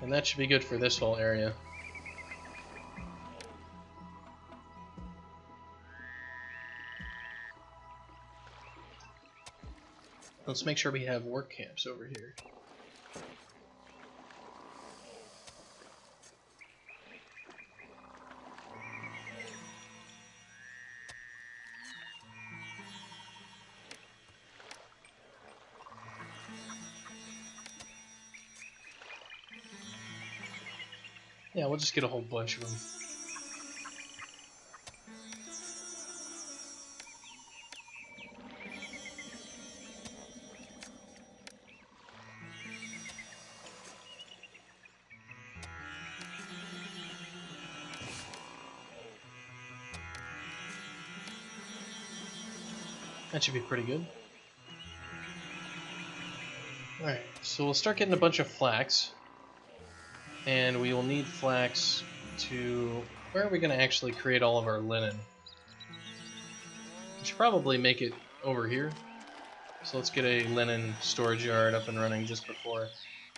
And that should be good for this whole area. Let's make sure we have work camps over here. Yeah, we'll just get a whole bunch of them. That should be pretty good. Alright, so we'll start getting a bunch of flax. And we will need flax to... Where are we going to actually create all of our linen? We should probably make it over here. So let's get a linen storage yard up and running just before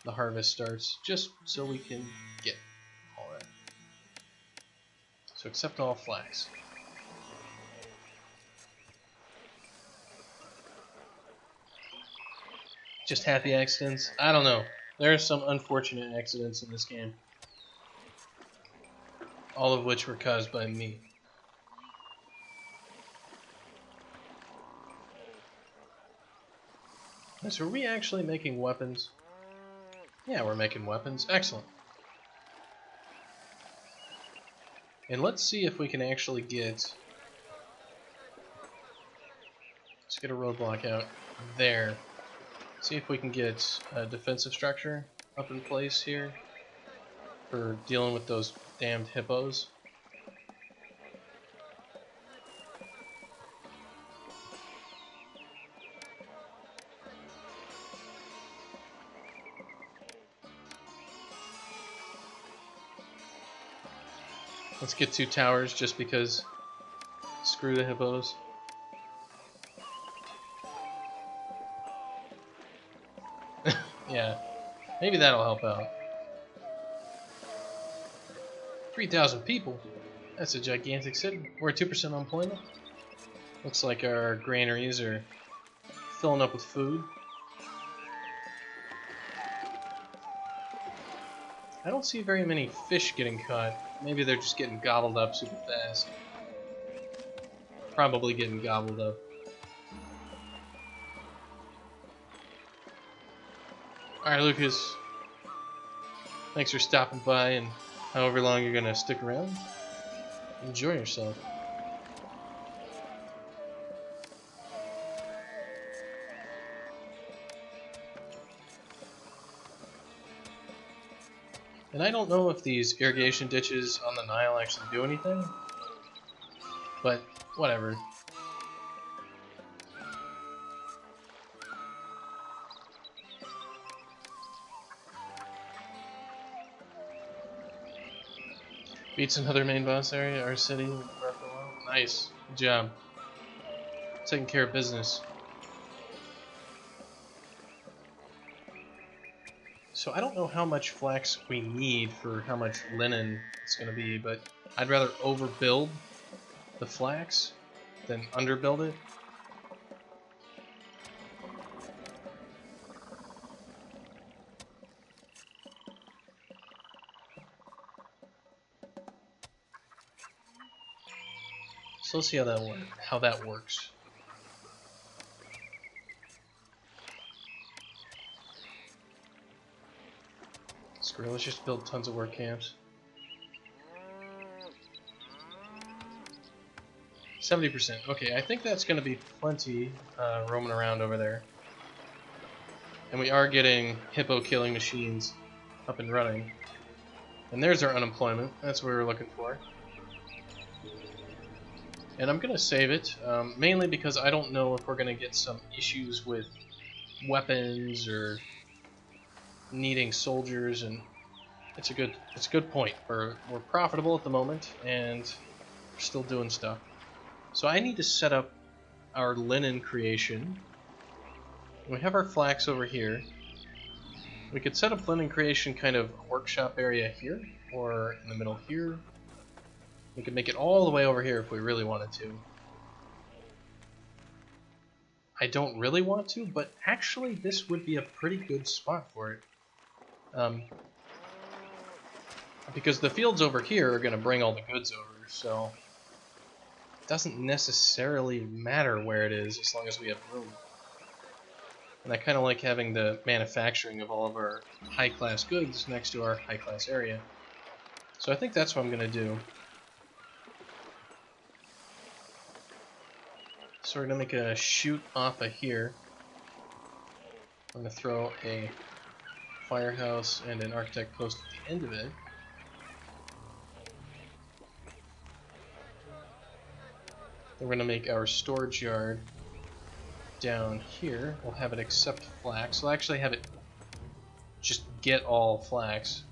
the harvest starts, just so we can get all that. So accept all flax. Just happy accidents? I don't know. There are some unfortunate accidents in this game. All of which were caused by me. So are we actually making weapons? Yeah, we're making weapons. Excellent. And let's see if we can actually get... Let's get a roadblock out there. See if we can get a defensive structure up in place here for dealing with those damned hippos. Let's get 2 towers just because screw the hippos. Yeah, maybe that'll help out. 3,000 people? That's a gigantic city. We're at 2% unemployment. Looks like our granaries are filling up with food. I don't see very many fish getting caught. Maybe they're just getting gobbled up super fast. Probably getting gobbled up. Alright, Lucas. Thanks for stopping by, and however long you're gonna stick around, enjoy yourself. And I don't know if these irrigation ditches on the Nile actually do anything, but whatever. Beats another main boss area, our city. Nice. Good job. Taking care of business. So I don't know how much flax we need for how much linen it's going to be, but I'd rather overbuild the flax than underbuild it. So let's see how that works. Screw it, let's just build tons of work camps. 70%. Okay, I think that's going to be plenty roaming around over there. And we are getting hippo killing machines up and running. And there's our unemployment. That's what we were looking for. And I'm going to save it, mainly because I don't know if we're going to get some issues with weapons or needing soldiers, and it's a good point. We're profitable at the moment, and we're still doing stuff. So I need to set up our linen creation. We have our flax over here. We could set up linen creation kind of workshop area here, or in the middle here. We could make it all the way over here if we really wanted to. I don't really want to, but actually this would be a pretty good spot for it. Because the fields over here are going to bring all the goods over, so it doesn't necessarily matter where it is as long as we have room. And I kind of like having the manufacturing of all of our high-class goods next to our high-class area. So I think that's what I'm going to do. So we're going to make a chute off of here. I'm going to throw a firehouse and an architect post at the end of it. Then we're going to make our storage yard down here. We'll have it accept flax. We'll actually have it just get all flax.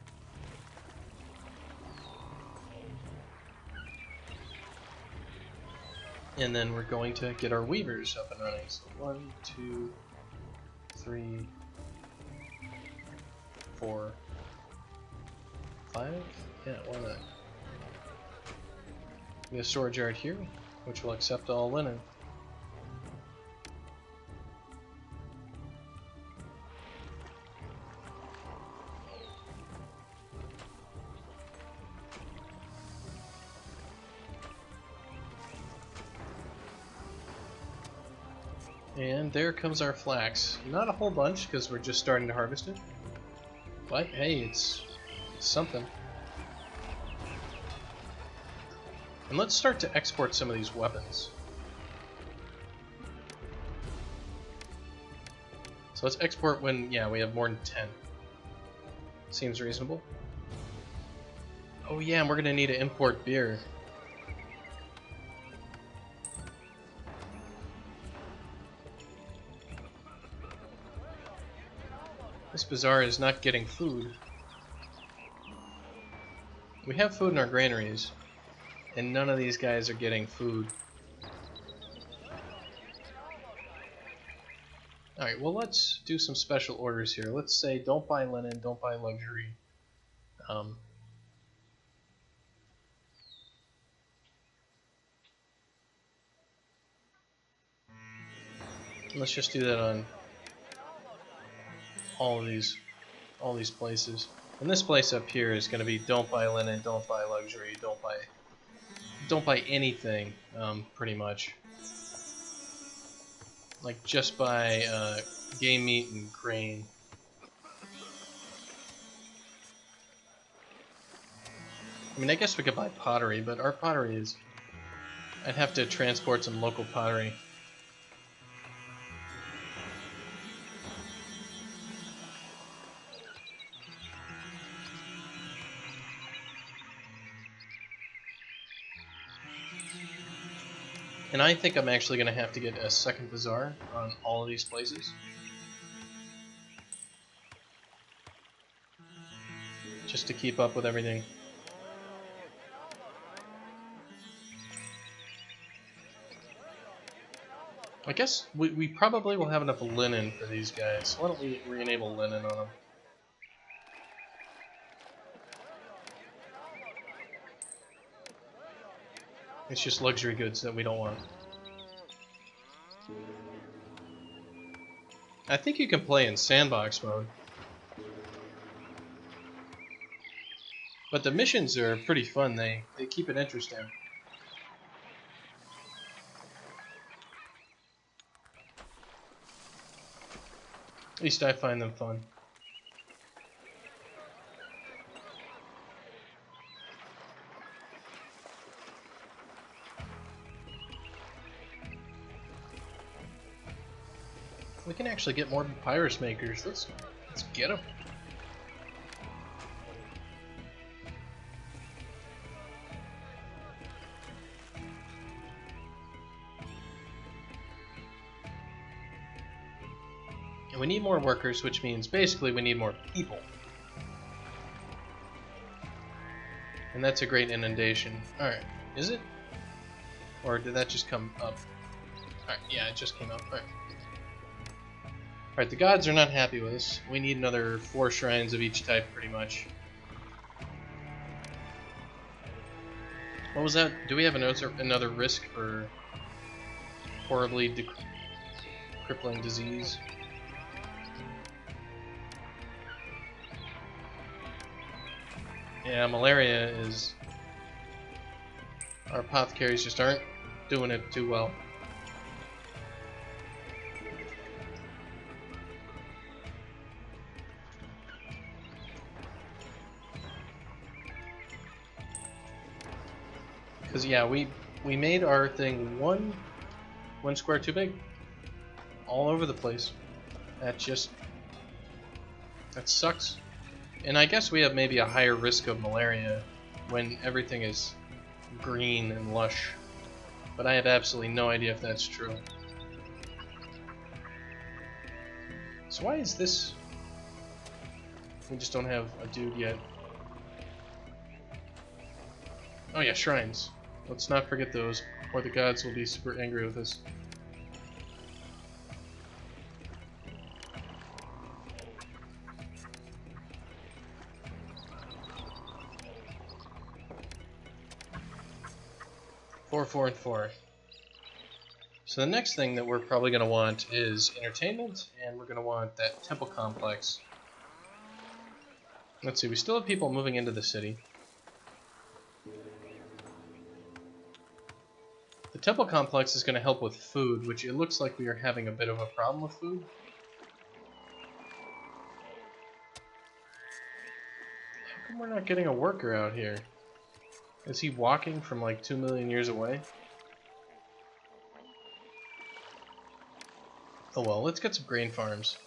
And then we're going to get our weavers up and running. So 1, 2, 3, 4, 5. Yeah, why not? We have a storage yard here, which will accept all linen. And there comes our flax. Not a whole bunch, because we're just starting to harvest it. But hey, it's something. And let's start to export some of these weapons. So let's export when, yeah, we have more than 10. Seems reasonable. Oh yeah, and we're gonna need to import beer. This bazaar is not getting food. We have food in our granaries, and none of these guys are getting food. Alright, well let's do some special orders here. Let's say don't buy linen, don't buy luxury. Let's just do that on all these places. And this place up here is going to be don't buy linen, don't buy luxury, don't buy anything, pretty much. Like just buy game meat and grain. I mean, I guess we could buy pottery, but our pottery is... I'd have to transport some local pottery. And I think I'm actually going to have to get a second bazaar on all of these places. Just to keep up with everything. I guess we probably will have enough linen for these guys. Why don't we re-enable linen on them? It's just luxury goods that we don't want. I think you can play in sandbox mode. But the missions are pretty fun. They keep it interesting. At least I find them fun. We can actually get more papyrus makers. Let's get them. And we need more workers, which means basically we need more people. And that's a great inundation. Alright, is it? Or did that just come up? Alright, yeah, it just came up. Alright. Alright, the gods are not happy with us. We need another 4 shrines of each type, pretty much. What was that? Do we have another risk for horribly crippling disease? Yeah, malaria is... Our apothecaries just aren't doing it too well. Because yeah, we made our thing one square too big, all over the place. That sucks. And I guess we have maybe a higher risk of malaria when everything is green and lush, but I have absolutely no idea if that's true. So why is this? We just don't have a dude yet. Oh yeah, shrines. Let's not forget those, or the gods will be super angry with us. Four, and 4. So the next thing that we're probably going to want is entertainment, and we're going to want that temple complex. Let's see, we still have people moving into the city. The temple complex is going to help with food, which it looks like we are having a bit of a problem with food. How come we're not getting a worker out here? Is he walking from like 2 million years away? Oh well, let's get some grain farms.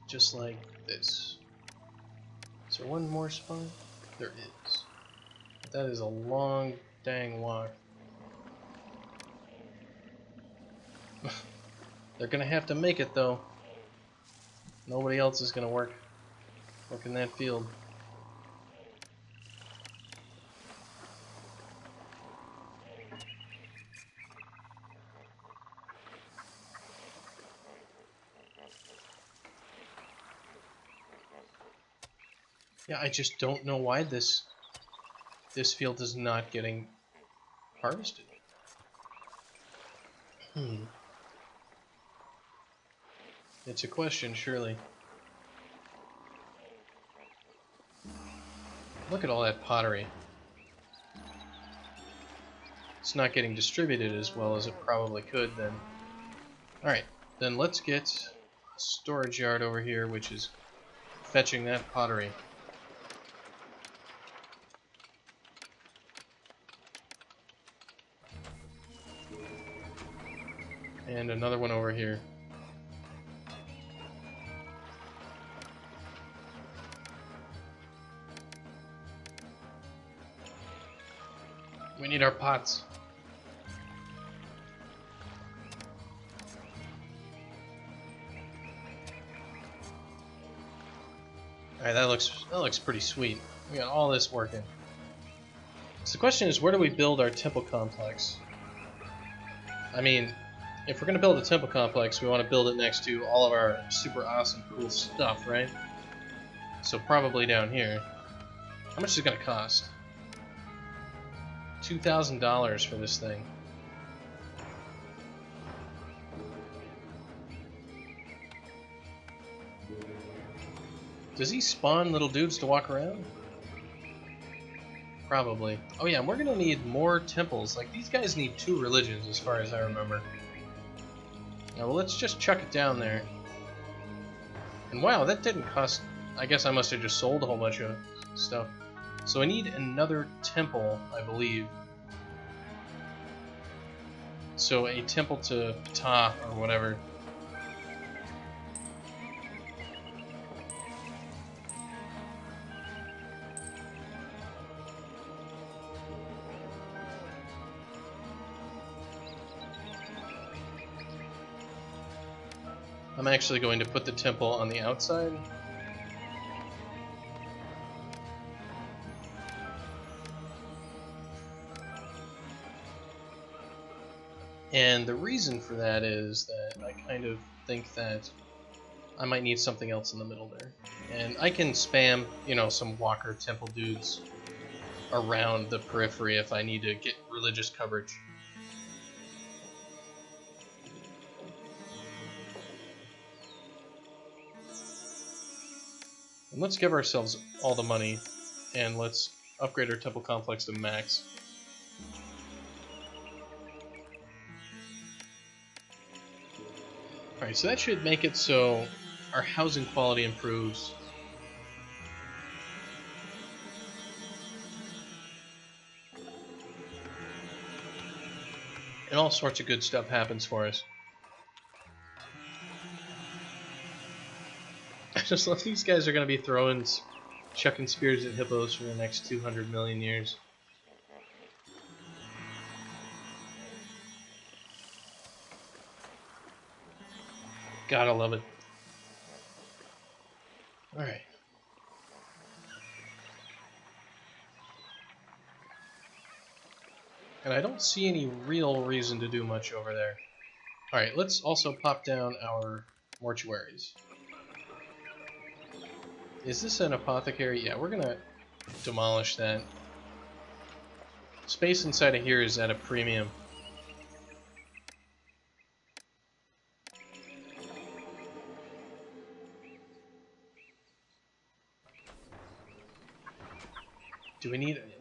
Just like this. Is there one more spot? There is. That is a long dang walk. They're gonna have to make it though. Nobody else is gonna work in that field. Yeah, I just don't know why this field is not getting harvested. It's a question, surely. Look at all that pottery. It's not getting distributed as well as it probably could then. Alright, then let's get a storage yard over here, which is fetching that pottery. And another one over here. We need our pots. Alright, that looks pretty sweet. We got all this working. So the question is, where do we build our temple complex? I mean, if we're going to build a temple complex, we want to build it next to all of our super awesome cool stuff, right? So probably down here. How much is it going to cost? $2,000 for this thing. Does he spawn little dudes to walk around? Probably. Oh yeah, and we're gonna need more temples. Like, these guys need 2 religions as far as I remember. Now, well, let's just chuck it down there. And wow, that didn't cost... I guess I must have just sold a whole bunch of stuff. So I need another temple, I believe. So a temple to Ptah, or whatever. I'm actually going to put the temple on the outside. And the reason for that is that I kind of think that I might need something else in the middle there. And I can spam, you know, some walker temple dudes around the periphery if I need to get religious coverage. And let's give ourselves all the money, and let's upgrade our temple complex to max. Alright, so that should make it so our housing quality improves. And all sorts of good stuff happens for us. I just love these guys are going to be chucking spears at hippos for the next 200 million years. Gotta love it. Alright. And I don't see any real reason to do much over there. Alright, let's also pop down our mortuaries. Is this an apothecary? Yeah, we're gonna demolish that. Space inside of here is at a premium.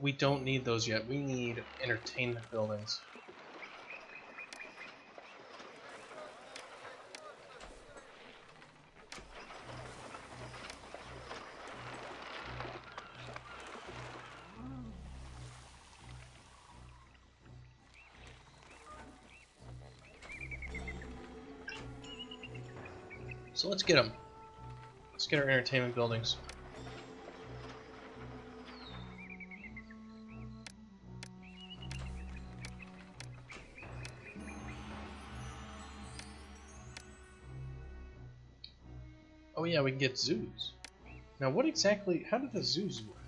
We don't need those yet. We need entertainment buildings. So let's get them. Let's get our entertainment buildings. Oh yeah, we can get zoos. Now what exactly, how do the zoos work?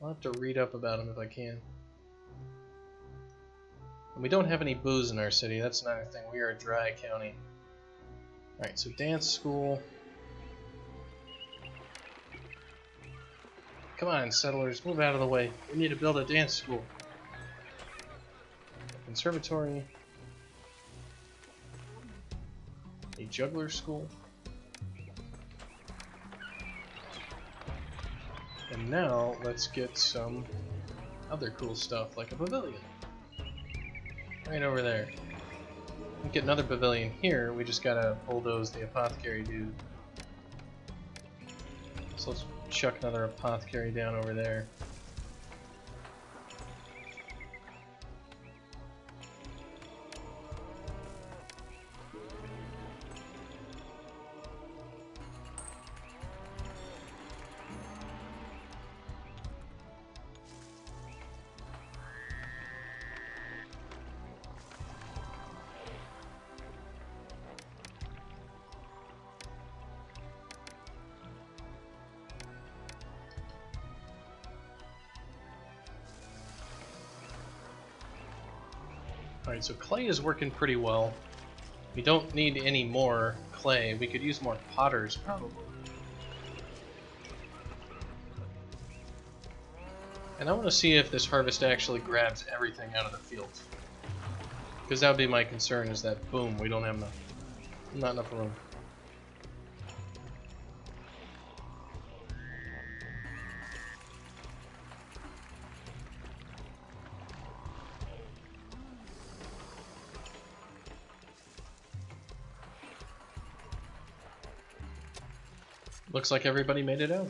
I'll have to read up about them if I can. And we don't have any booze in our city, that's another thing. We are a dry county. Alright, so dance school. Come on, settlers, move out of the way. We need to build a dance school. A conservatory. A juggler school. And now, let's get some other cool stuff, like a pavilion. Right over there. We get another pavilion here, we just gotta bulldoze the apothecary dude. So let's chuck another apothecary down over there. Alright, so clay is working pretty well. We don't need any more clay. We could use more potters, probably. And I want to see if this harvest actually grabs everything out of the field. Because that would be my concern, is that, boom, we don't have not enough room. Looks like everybody made it out.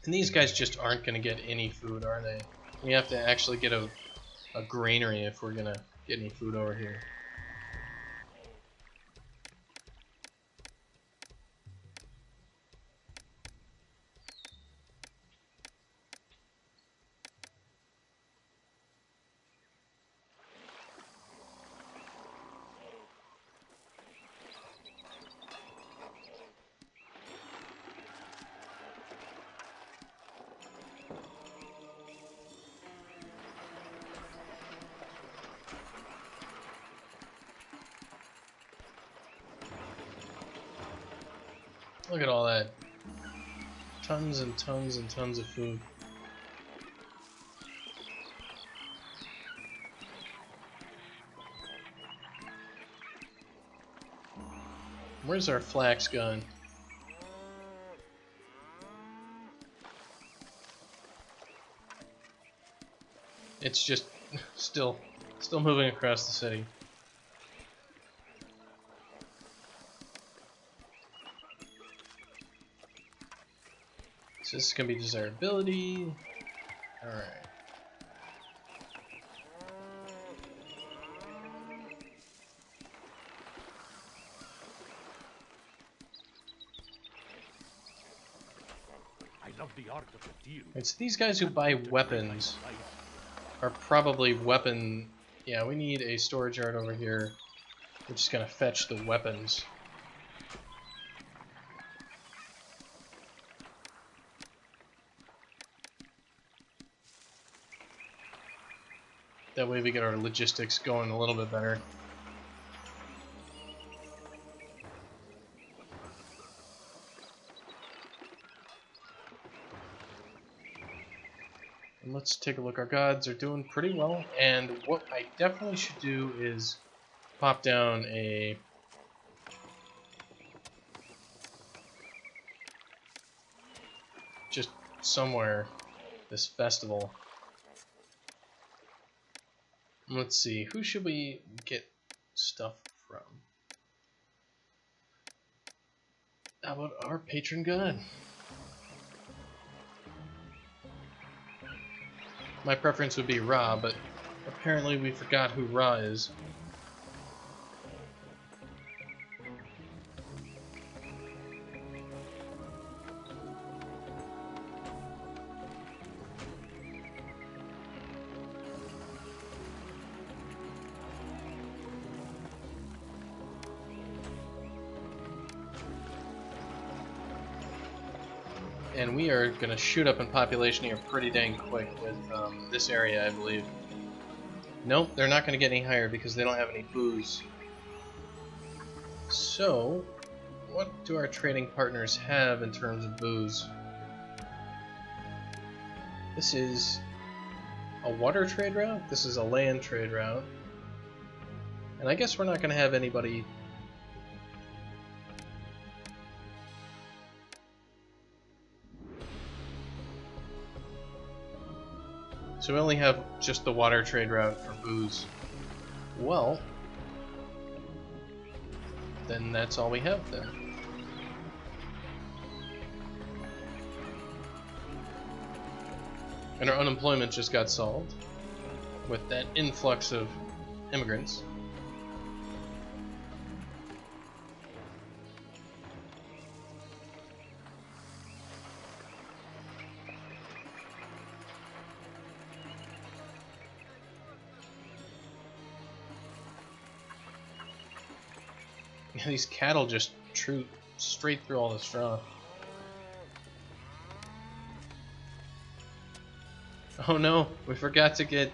And these guys just aren't going to get any food, are they? We have to actually get a granary if we're going to get any food over here. Look at all that. Tons and tons and tons of food. Where's our flax gun? It's just still moving across the city. So this is gonna be desirability. Alright. It's these guys who buy weapons are probably weapon. Yeah, we need a storage yard over here. We're just gonna fetch the weapons. That way we get our logistics going a little bit better. And let's take a look. Our gods are doing pretty well, and what I definitely should do is pop down a just somewhere this festival. Let's see, who should we get stuff from? How about our patron god? My preference would be Ra, but apparently we forgot who Ra is. And we are going to shoot up in population here pretty dang quick with this area, I believe. Nope, they're not going to get any higher because they don't have any booze. So, what do our trading partners have in terms of booze? This is a water trade route, this is a land trade route. And I guess we're not going to have anybody... So we only have just the water trade route for booze. Well, then that's all we have then. And our unemployment just got solved with that influx of immigrants. These cattle just troop straight through all the straw. Oh no, we forgot to get...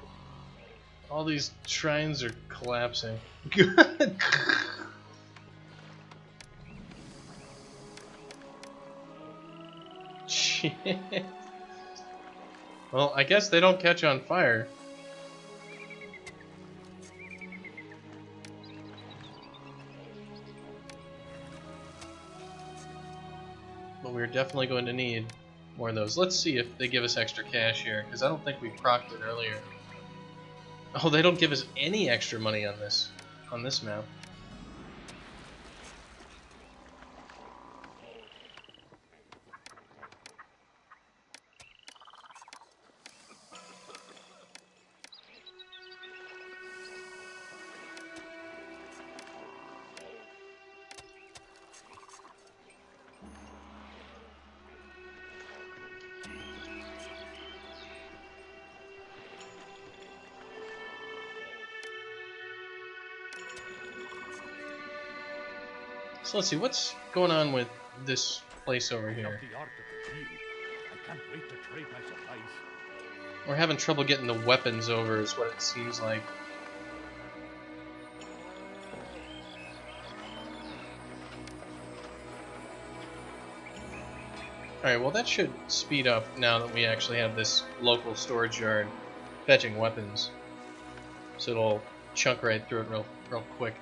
All these shrines are collapsing. Good. Shit. Well, I guess they don't catch on fire. But we're definitely going to need more of those. Let's see if they give us extra cash here, because I don't think we procced it earlier. Oh, they don't give us any extra money on this map. So let's see, what's going on with this place over here? We're having trouble getting the weapons over is what it seems like. Alright, well that should speed up now that we actually have this local storage yard fetching weapons. So it'll chunk right through it real quick.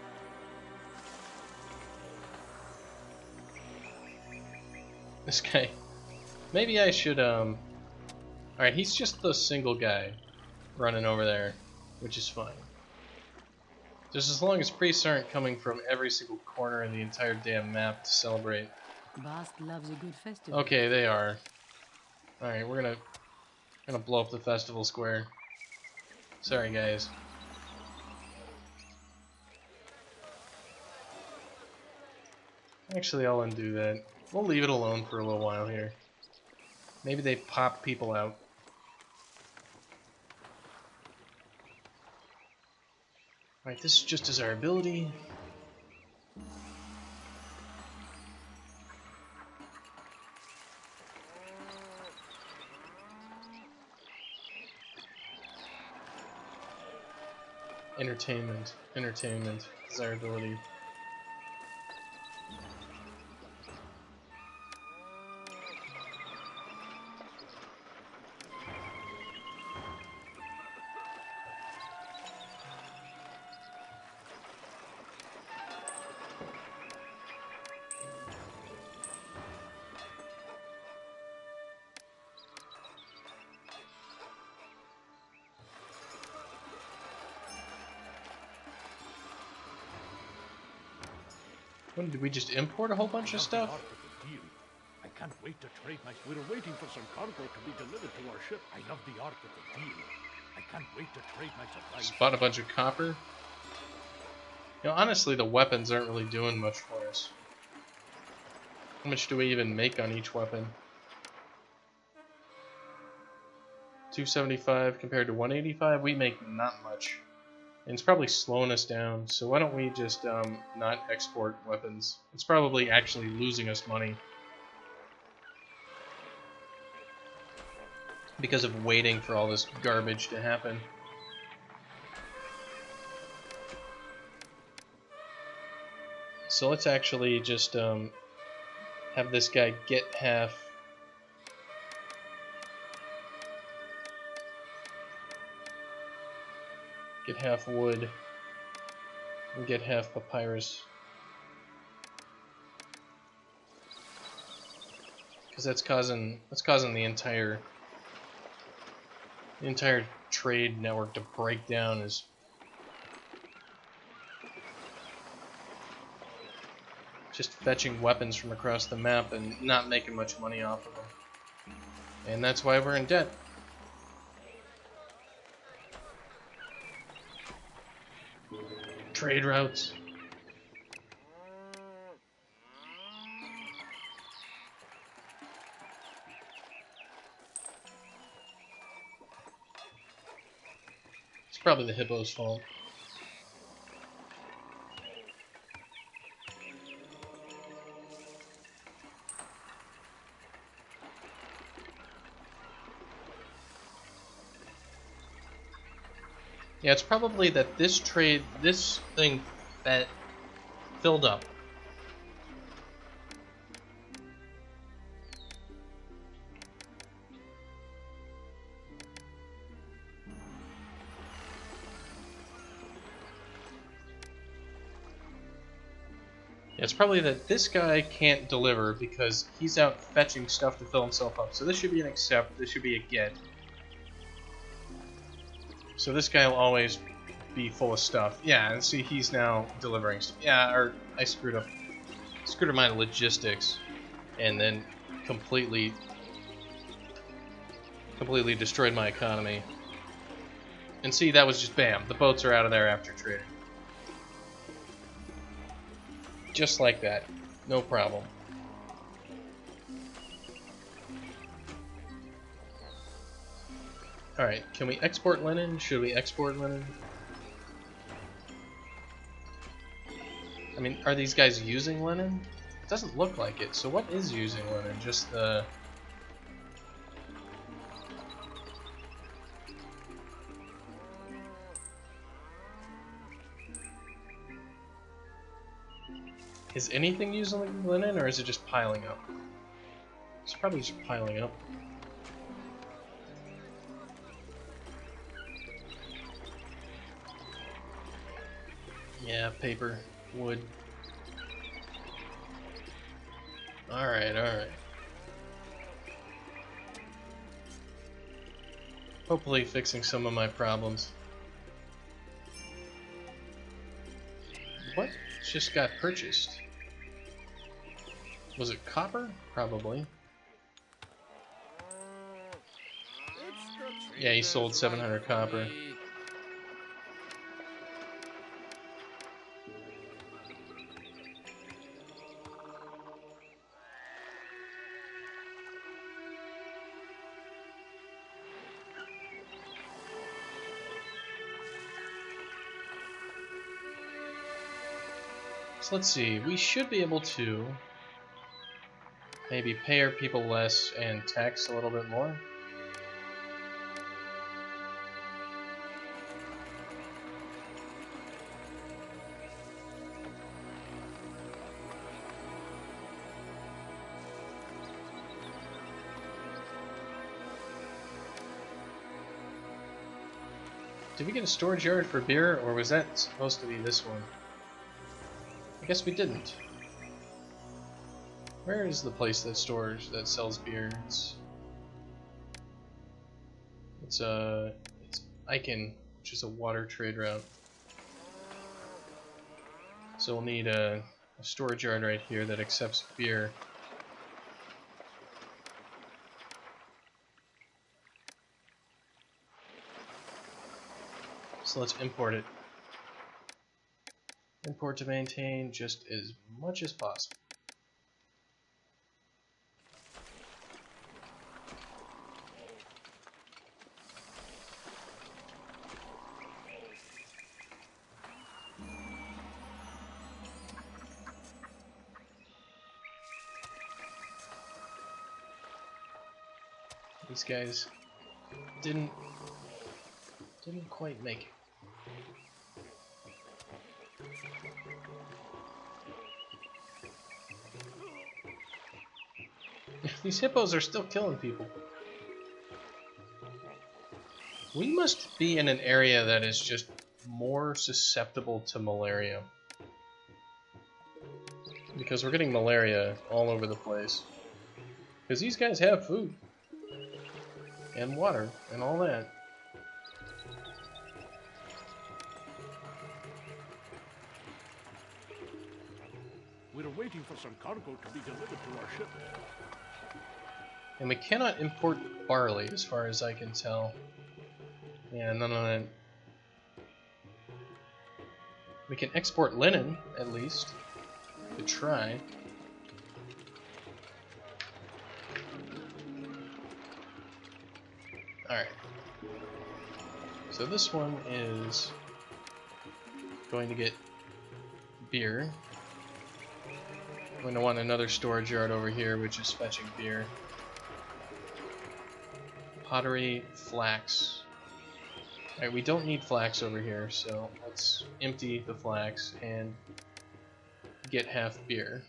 This guy. Maybe I should, Alright, he's just the single guy running over there, which is fine. Just as long as priests aren't coming from every single corner in the entire damn map to celebrate. Bast loves a good festival. Okay, they are. Alright, we're gonna blow up the festival square. Sorry, guys. Actually, I'll undo that. We'll leave it alone for a little while here. Maybe they pop people out. Alright, this is just as our ability. Entertainment. Entertainment. Desirability. What, did we just import a whole bunch of stuff? I can't wait to trade my... We're waiting for some cargo to be delivered to our ship. I love the art of the deal. I can't wait to trade my supplies. Spot a bunch of copper. You know, honestly, the weapons aren't really doing much for us. How much do we even make on each weapon? 275 compared to 185? We make not much. And it's probably slowing us down, so why don't we just not export weapons? It's probably actually losing us money because of waiting for all this garbage to happen. So let's actually just have this guy get half. Get half wood and get half papyrus, because that's causing the entire trade network to break down. Is just fetching weapons from across the map and not making much money off of them, and that's why we're in debt. Trade routes. It's probably the hippo's fault. Yeah, it's probably that this thing that filled up. Yeah, it's probably that this guy can't deliver because he's out fetching stuff to fill himself up. So this should be an accept, this should be a get. So this guy will always be full of stuff. Yeah, and see, he's now delivering stuff. Yeah, or I screwed up my logistics, and then completely destroyed my economy. And see, that was just bam. The boats are out of there after trading. Just like that. No problem. Alright, can we export linen? Should we export linen? I mean, are these guys using linen? It doesn't look like it. So what is using linen? Just the... Is anything using linen, or is it just piling up? It's probably just piling up. Yeah, paper, wood. Alright, alright. Hopefully fixing some of my problems. What just got purchased? Was it copper? Probably. Yeah, he sold 700 copper. So let's see, we should be able to maybe pay our people less and tax a little bit more. Did we get a storage yard for beer, or was that supposed to be this one? I guess we didn't. Where is the place that sells beer? It's Icon, which is a water trade route. So we'll need a storage yard right here that accepts beer. So let's import it. Import to maintain just as much as possible. These guys didn't quite make it. These hippos are still killing people. We must be in an area that is just more susceptible to malaria. Because we're getting malaria all over the place. Because these guys have food. And water, and all that. We're waiting for some cargo to be delivered to our ship. And we cannot import barley, as far as I can tell. Yeah, none of that. We can export linen, at least. To try. Alright. So this one is going to get beer. I'm going to want another storage yard over here, which is fetching beer. Pottery, flax. Alright, we don't need flax over here, so let's empty the flax and get half beer.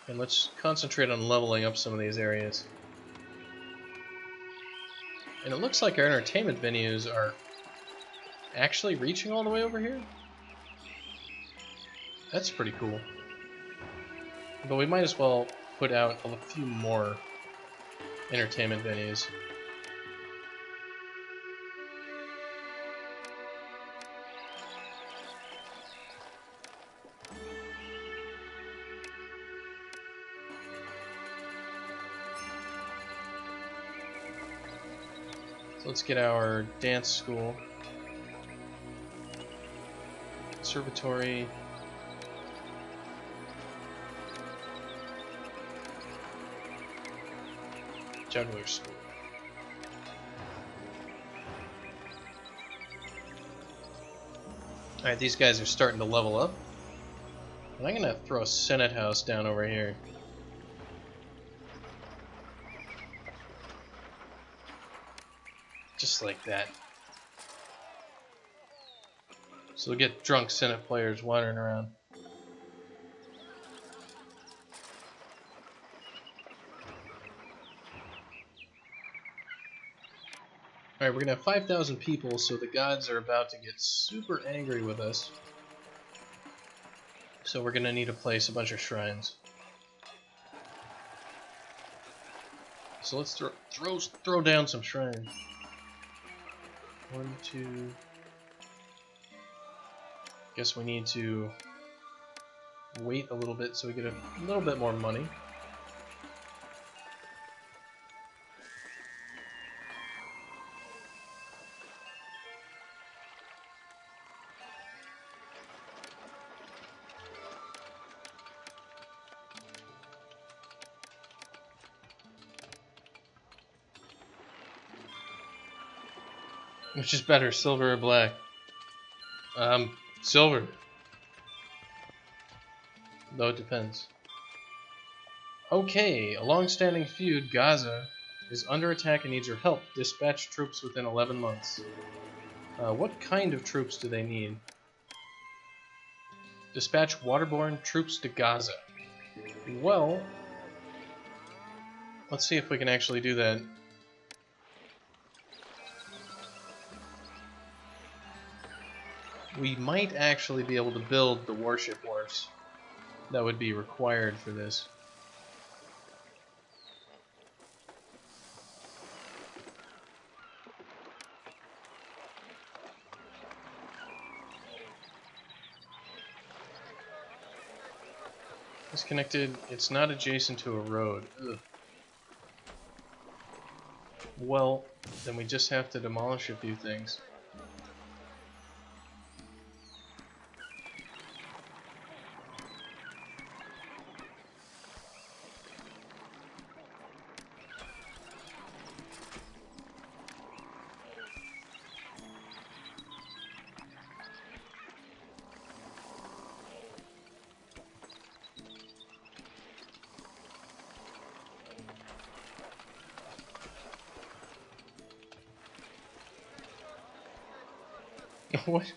And let's concentrate on leveling up some of these areas. And it looks like our entertainment venues are actually reaching all the way over here. That's pretty cool. But we might as well put out a few more entertainment venues. So let's get our dance school, conservatory, juggler school. Alright, these guys are starting to level up. And I'm gonna throw a Senate house down over here. Just like that. So we'll get drunk Senate players wandering around. Alright, we're gonna have 5,000 people, so the gods are about to get super angry with us. So we're gonna need to place a bunch of shrines. So let's throw down some shrines. 1, 2. Guess we need to wait a little bit so we get a little bit more money. Which is better, silver or black? Silver. Though it depends. Okay, a long-standing feud, Gaza, is under attack and needs your help. Dispatch troops within 11 months. What kind of troops do they need? Dispatch waterborne troops to Gaza. Well, let's see if we can actually do that. We might actually be able to build the warship wharfs that would be required for this. Disconnected. It's not adjacent to a road. Ugh. Well, then we just have to demolish a few things. What?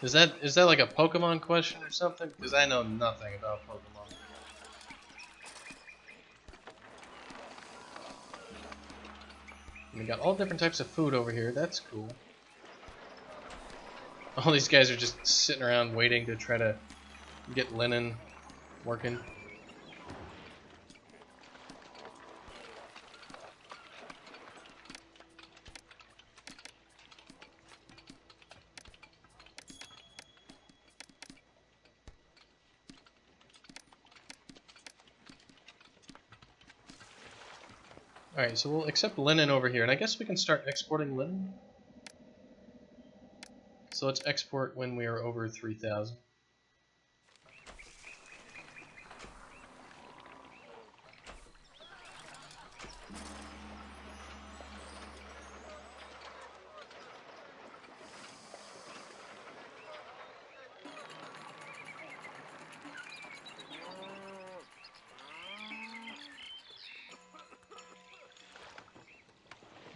Is that like a Pokemon question or something? Because I know nothing about Pokemon. We got all different types of food over here. That's cool. All these guys are just sitting around waiting to try to get linen working. Alright, so we'll accept linen over here, and I guess we can start exporting linen. So let's export when we are over 3,000.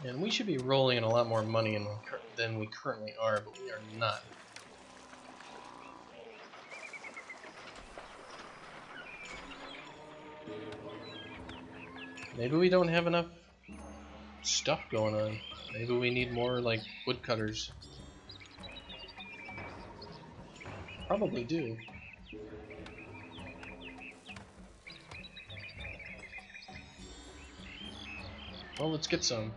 And we should be rolling in a lot more money than we currently are, but we are not. Maybe we don't have enough stuff going on. Maybe we need more, like, woodcutters. Probably do. Well, let's get some.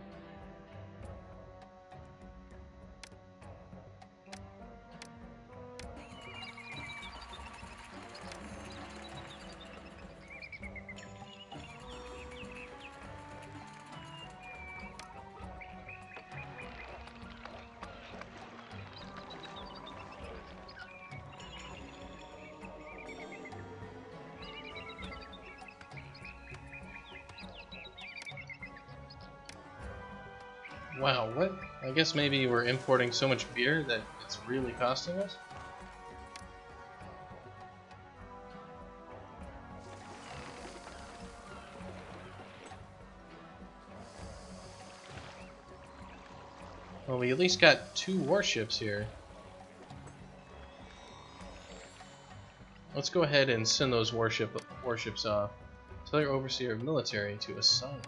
Wow, what? I guess maybe we're importing so much beer that it's really costing us? Well, we at least got 2 warships here. Let's go ahead and send those warships off. Tell your overseer of military to assign.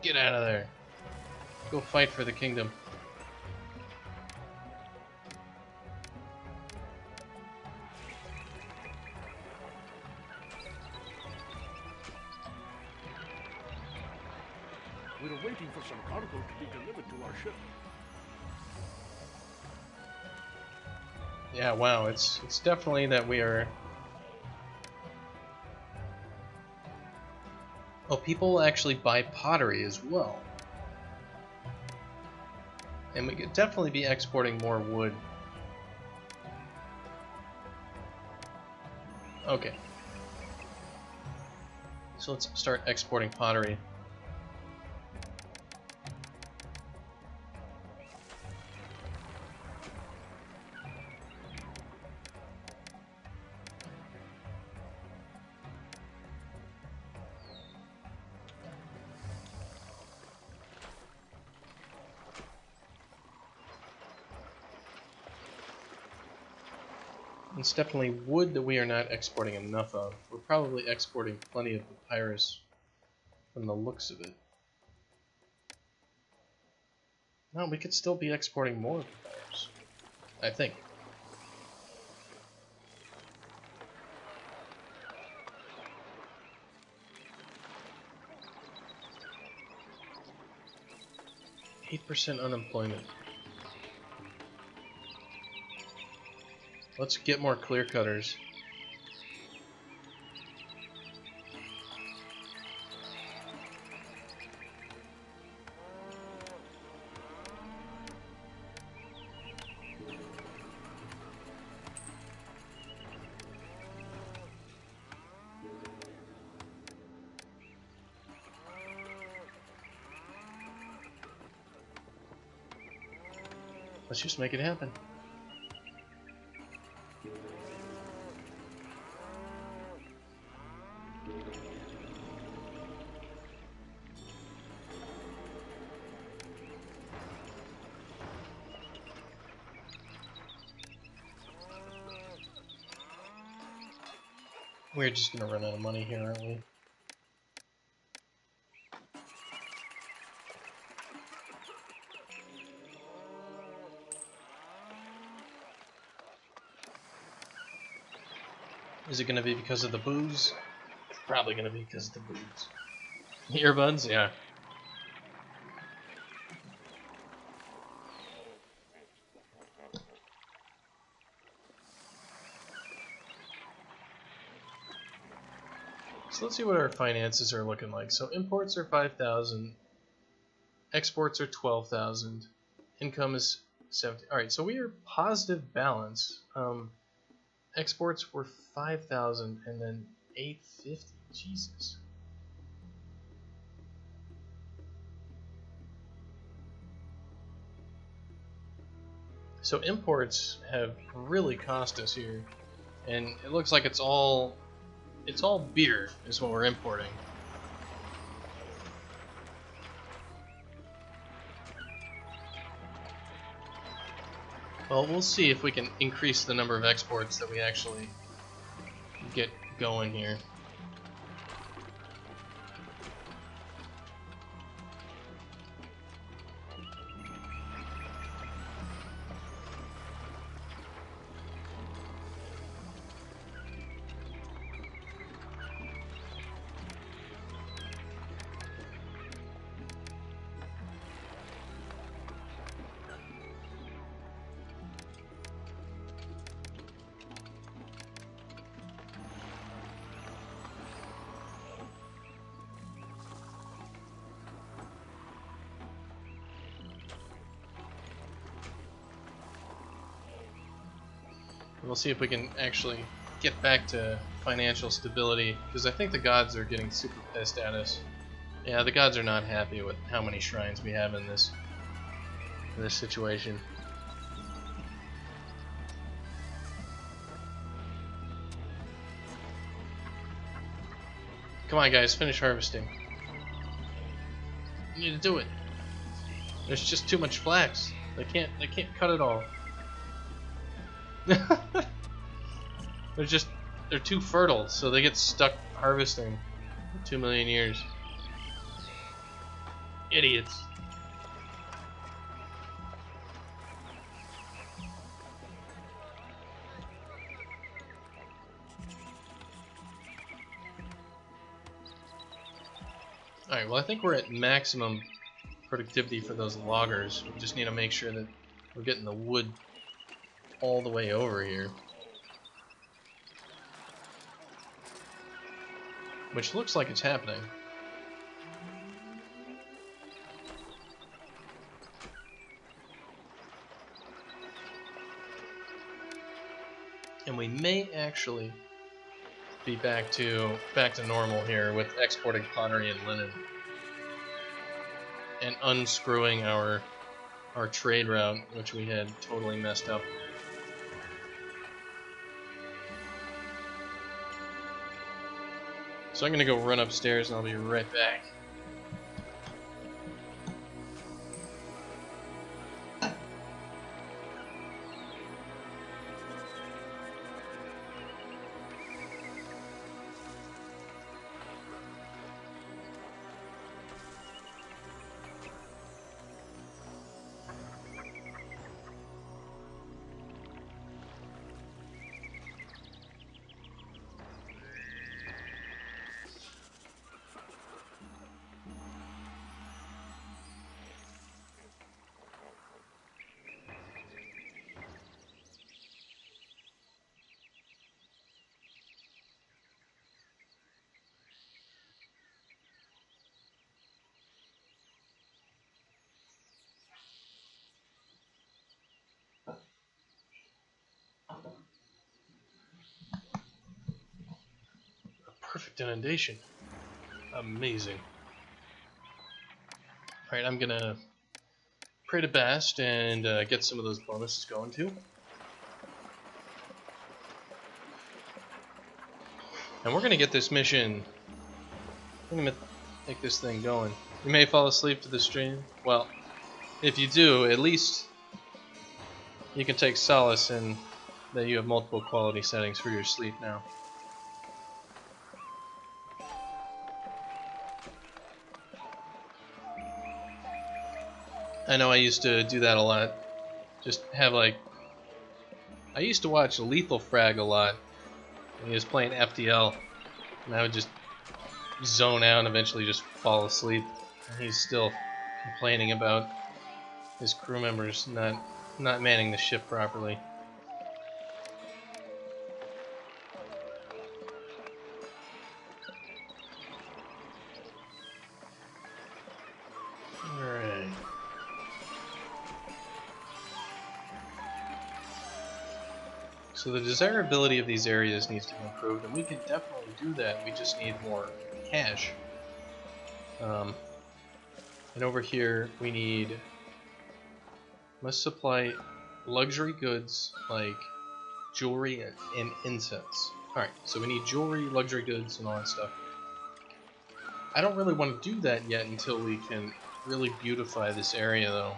Get out of there. Go fight for the kingdom. We were waiting for some cargo to be delivered to our ship. Yeah, wow, it's definitely that we are... Oh, people actually buy pottery as well. And we could definitely be exporting more wood. Okay. So let's start exporting pottery. It's definitely wood that we are not exporting enough of. We're probably exporting plenty of papyrus from the looks of it. No, we could still be exporting more papyrus, I think. %8 unemployment. Let's get more clear cutters. Let's just make it happen. We're just gonna run out of money here, aren't we? Is it gonna be because of the booze? Probably gonna be because of the booze. Earbuds? Yeah. So let's see what our finances are looking like. So imports are 5,000, exports are 12,000, income is 70. All right, so we are positive balance. Exports were 5,000 and then 850. Jesus. So imports have really cost us here, and it looks like it's all beer is what we're importing. Well, we'll see if we can increase the number of exports that we actually get going here. We'll see if we can actually get back to financial stability, because I think the gods are getting super pissed at us. Yeah, the gods are not happy with how many shrines we have in this situation. Come on, guys, finish harvesting. You need to do it. There's just too much flax. They can't cut it all. They're too fertile, so they get stuck harvesting for 2 million years. Idiots. Alright, well I think we're at maximum productivity for those loggers. We just need to make sure that we're getting the wood all the way over here. Which looks like it's happening. And we may actually be back to normal here with exporting pottery and linen. And unscrewing our trade route, which we had totally messed up. So I'm gonna go run upstairs and I'll be right back. Perfect inundation. Amazing. Alright, I'm gonna pray to Bast and get some of those bonuses going too. And we're gonna get this mission. I'm gonna make this thing going. You may fall asleep to the stream. Well, if you do, at least you can take solace in that you have multiple quality settings for your sleep now. I know I used to do that a lot. Just have like... I used to watch Lethal Frag a lot when he was playing FDL. And I would just zone out and eventually just fall asleep. And he's still complaining about his crew members not manning the ship properly. Alright. So the desirability of these areas needs to be improved, and we can definitely do that. We just need more cash. And over here we need... must supply luxury goods like jewelry and incense. Alright, so we need jewelry, luxury goods, and all that stuff. I don't really want to do that yet until we can really beautify this area, though.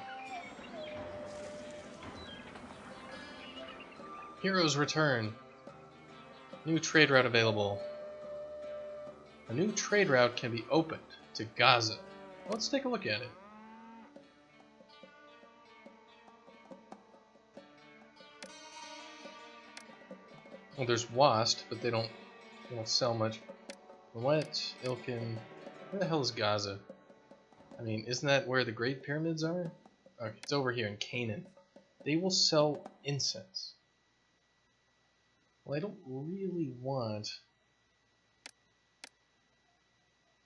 Heroes return. New trade route available. A new trade route can be opened to Gaza. Let's take a look at it. Well, there's Wast, but they don't sell much. What? Ilkin. Where the hell is Gaza? I mean, isn't that where the Great Pyramids are? Okay, it's over here in Canaan. They will sell incense. Well, I don't really want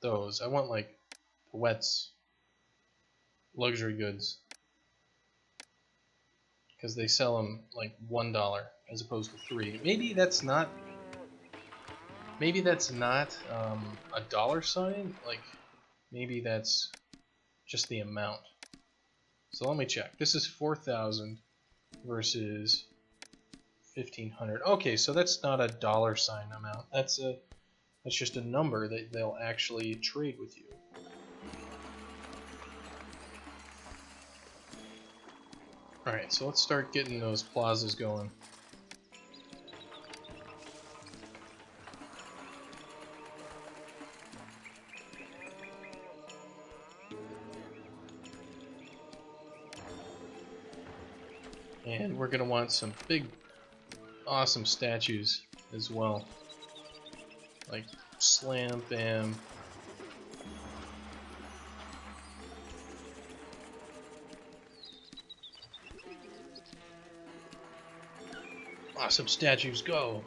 those. I want, like, Wet's luxury goods. Because they sell them, like, $1 as opposed to $3. Maybe that's not... Maybe that's not a dollar sign? Like, maybe that's just the amount. So let me check. This is 4,000 versus 1,500. Okay, so that's not a dollar sign amount. That's just a number that they'll actually trade with you. Alright, so let's start getting those plazas going. And we're going to want some big, awesome statues as well. Like Slam Bam. Awesome statues, go!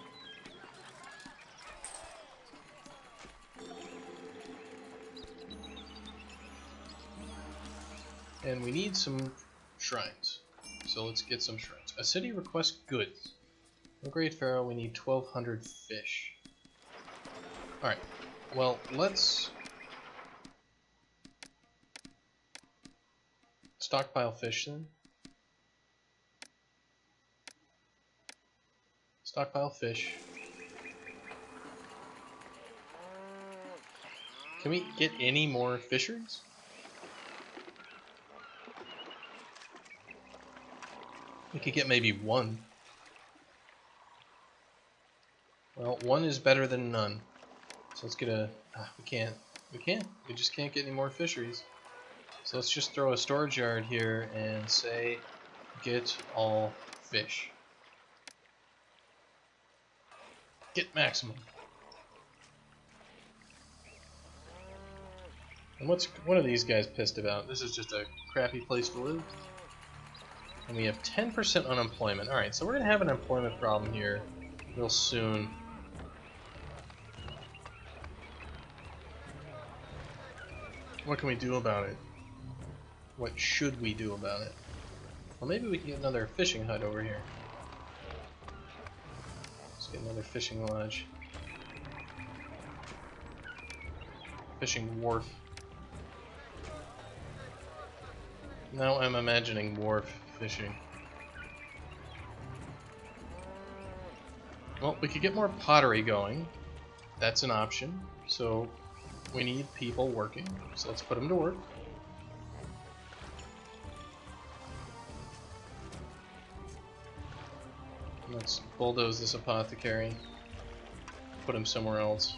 And we need some shrines. So let's get some shrines. A city requests goods. Oh great Pharaoh, we need 1,200 fish. Alright, well let's stockpile fish then. Stockpile fish. Can we get any more fisheries? We could get maybe one. Well, one is better than none. So let's get a... we can't. We just can't get any more fisheries. So let's just throw a storage yard here and say, get all fish. Get maximum. And what's one of these guys pissed about? This is just a crappy place to live. And we have 10% unemployment. Alright, so we're going to have an employment problem here real soon. What can we do about it? What should we do about it? Well, maybe we can get another fishing hut over here. Let's get another fishing lodge. Fishing wharf. Now I'm imagining wharf fishing. Well, we could get more pottery going. That's an option. So we need people working. So let's put them to work. Let's bulldoze this apothecary. Put him somewhere else.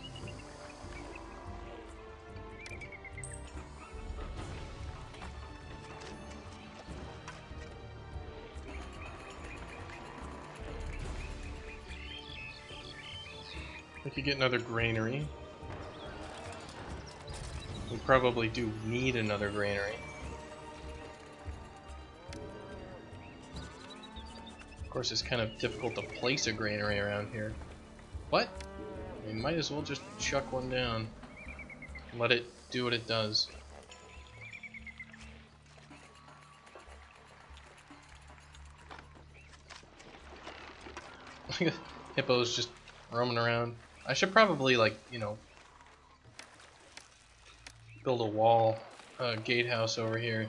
We could get another granary. We probably do need another granary. Of course, it's kind of difficult to place a granary around here. But we might as well just chuck one down. Let it do what it does. Hippos just roaming around. I should probably, like, you know, build a wall, gatehouse over here.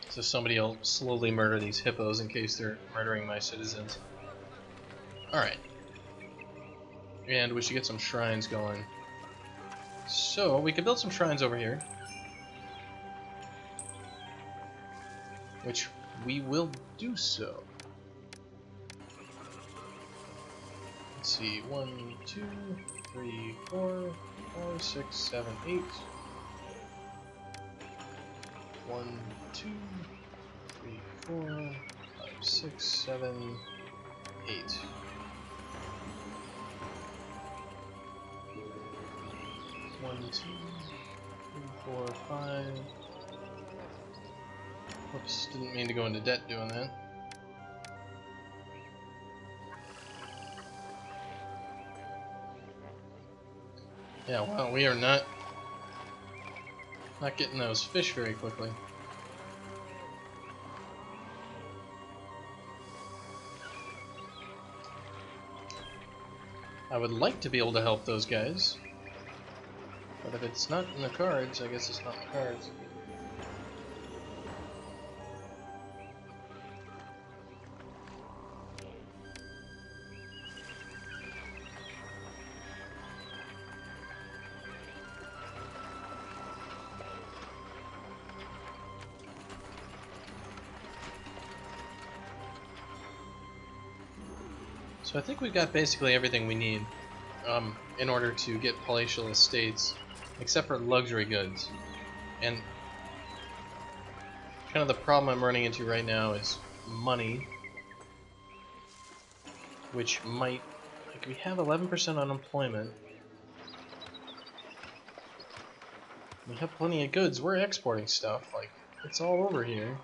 So somebody will slowly murder these hippos in case they're murdering my citizens. Alright. And we should get some shrines going. So, we could build some shrines over here. Which we will do so. Let's see, 1, 2, 3, 4, 5, 6, 7, 8. 1, 2, 3, 4, 5, 6, 7, 8. One, 2, 3, 4, 5. Whoops, didn't mean to go into debt doing that. Yeah, wow, we are not getting those fish very quickly. I would like to be able to help those guys, but if it's not in the cards, I guess it's not in the cards. So I think we've got basically everything we need in order to get palatial estates, except for luxury goods. And kind of the problem I'm running into right now is money, which might, like, we have 11% unemployment. We have plenty of goods. We're exporting stuff. Like, it's all over here.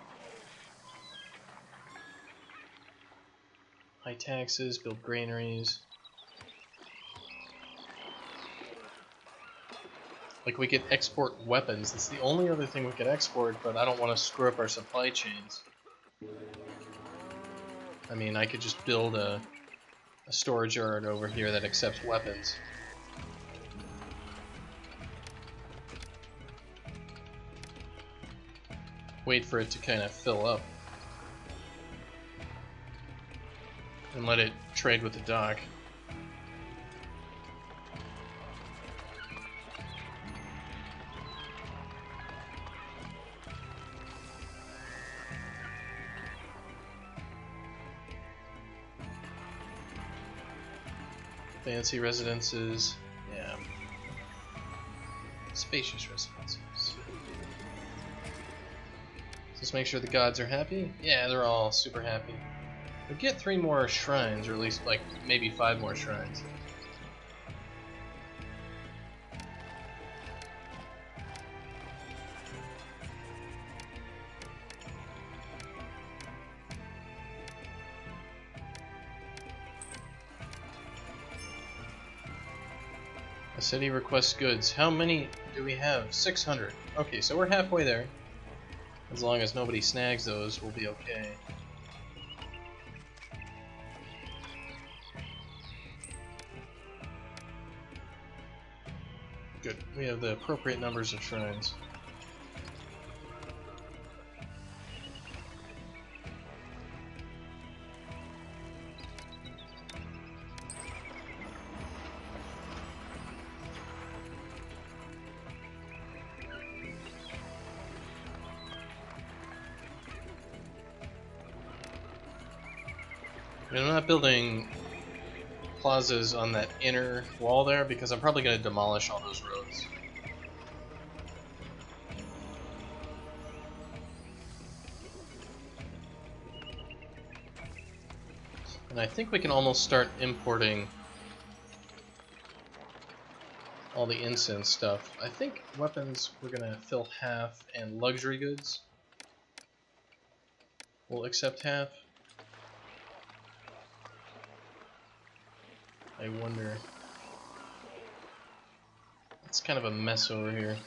High taxes, build granaries. Like, we could export weapons. That's the only other thing we could export, but I don't want to screw up our supply chains. I mean, I could just build a storage yard over here that accepts weapons. Wait for it to kind of fill up. And let it trade with the dock. Fancy residences, yeah. Spacious residences. Just make sure the gods are happy. Yeah, they're all super happy. We get 3 more shrines, or at least like maybe 5 more shrines. The city requests goods. How many do we have? 600. Okay, so we're halfway there. As long as nobody snags those, we'll be okay. Good. We have the appropriate numbers of shrines. I'm not building plazas on that inner wall there because I'm probably going to demolish all those roads. And I think we can almost start importing all the incense stuff. I think weapons we're going to fill half, and luxury goods we'll accept half. I wonder. It's kind of a mess over here.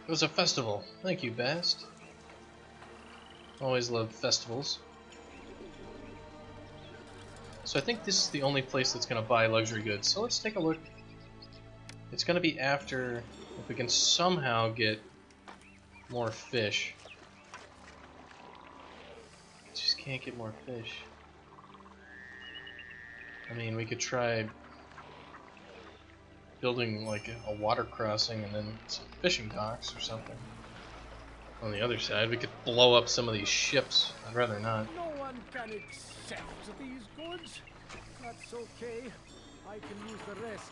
It was a festival. Thank you, Bast. Always loved festivals. So I think this is the only place that's going to buy luxury goods. So let's take a look. It's going to be after, if we can somehow get more fish. Just can't get more fish. I mean, we could try building like a water crossing and then some fishing docks or something. On the other side, we could blow up some of these ships. I'd rather not. No one can accept these goods. That's okay. I can use the rest.